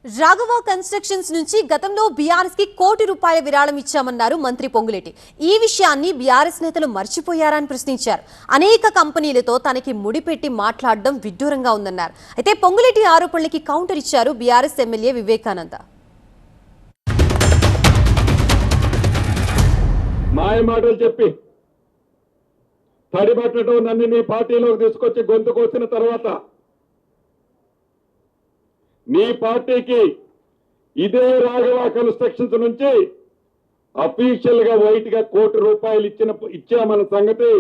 Raghava constructions నుంచి గతంలో BRS కి ₹1 కోటి విరాళం ఇచ్చామన్నారు మంత్రి పొంగులేటి. ఈ విషయాన్ని బీఆర్ఎస్ నేతలు మర్చిపోయారని ప్రశ్నించారు. అనేక కంపెనీలతో తనకి ముడిపెట్టి మాట్లాడడం విడ్డూరంగా ఉందన్నారు. అయితే పొంగులేటి ఆరోపణలకి కౌంటర్ ఇచ్చారు బీఆర్ఎస్ ఎమ్మెల్యే వివేకానంద. మాయ మాటలు చెప్పి తడిబట్టడం నన్ను నీ పార్టీలోకి తీసుకొచ్చి గొంతు కోసిన తర్వాత నీ పార్టీకి ఇదే రాఘవ కన్స్ట్రక్షన్స్ నుంచి అఫీషియల్ గా వైట్ గా ₹1 కోటి ఇచ్చామన్న సంగతి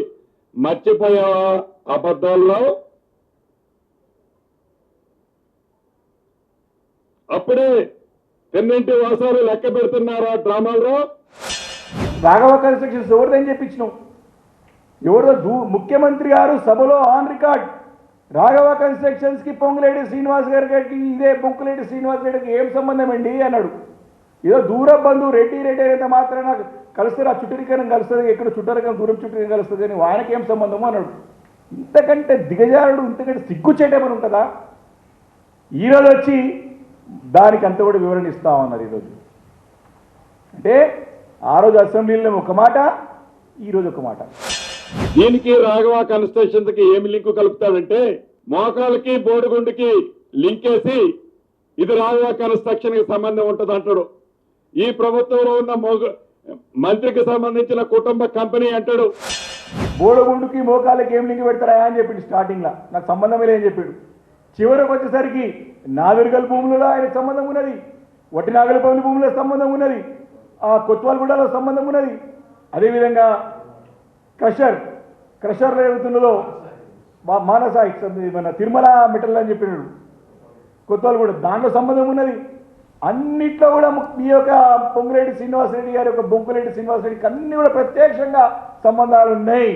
మర్చిపోయావా? అబద్ధాల్లో అప్పుడే పెన్నింటి వాసాలు లెక్క పెడుతున్నారా డ్రామాల్లో? రాఘవ కన్స్ట్రక్షన్స్ ఎవరిదని చెప్పించినావు? ఎవరిదో ముఖ్యమంత్రి గారు సభలో ఆన్ రికార్డ్ రాఘవ కన్స్ట్రక్షన్స్ కి పొంగులేటి శ్రీనివాస్ గారికి ఇదే పొంగులేటి శ్రీనివాస్ గారికి ఏం సంబంధం అండి అన్నాడు. ఏదో దూర బంధువు రెడ్డి అయితే మాత్రాన కలిస్తే ఆ చుట్టరికరం కలుస్తుంది, ఎక్కడ చుట్టరికం దూరం చుట్టరికం కలుస్తుంది అని ఆయనకి ఏం సంబంధమో అన్నాడు. ఇంతకంటే దిగజారుడు, ఇంతకంటే సిగ్గుచేటమని ఉంటుందా? ఈరోజు వచ్చి దానికి అంత కూడా వివరణ ఇస్తా ఉన్నారు. ఈరోజు అంటే ఆ రోజు అసెంబ్లీలో ఒక మాట, ఈరోజు ఒక మాట. దీనికి రాఘవ కన్స్ట్రక్షన్స్ కి ఏమి లింకు కలుపుతాడంటే మోకాలకి బోడిగుండుకి లింక్ వేసి ఇది రాఘవ కన్స్ట్రక్షన్ కి సంబంధం ఉంటుంది అంటాడు. ఈ ప్రభుత్వంలో ఉన్న మంత్రికి సంబంధించిన కుటుంబ కంపెనీ అంటాడు. బోడిగుండుకి మోకాలకి ఏం లింక్ పెడతారా అని చెప్పిండు స్టార్టింగ్ లా, నాకు సంబంధమే లేదని చెప్పాడు. చివరికి వచ్చేసరికి నాగరికల భూములలో ఆయనకు సంబంధం ఉన్నది, వట్టి నాగరిపల్లి భూముల సంబంధం ఉన్నది, ఆ కొత్వాలగూడలో సంబంధం ఉన్నది. అదేవిధంగా క్రషర్ ఏమవుతున్నదో మానస మన తిరుమల మెటల్ అని చెప్పినాడు, కొత్వాలగూడ దాంట్లో సంబంధం ఉన్నది. అన్నిట్లో కూడా ఈ యొక్క పొంగులేటి శ్రీనివాసరెడ్డి గారి యొక్క బొంకులేటి శ్రీనివాసరెడ్డికి అన్ని కూడా ప్రత్యక్షంగా సంబంధాలు ఉన్నాయి.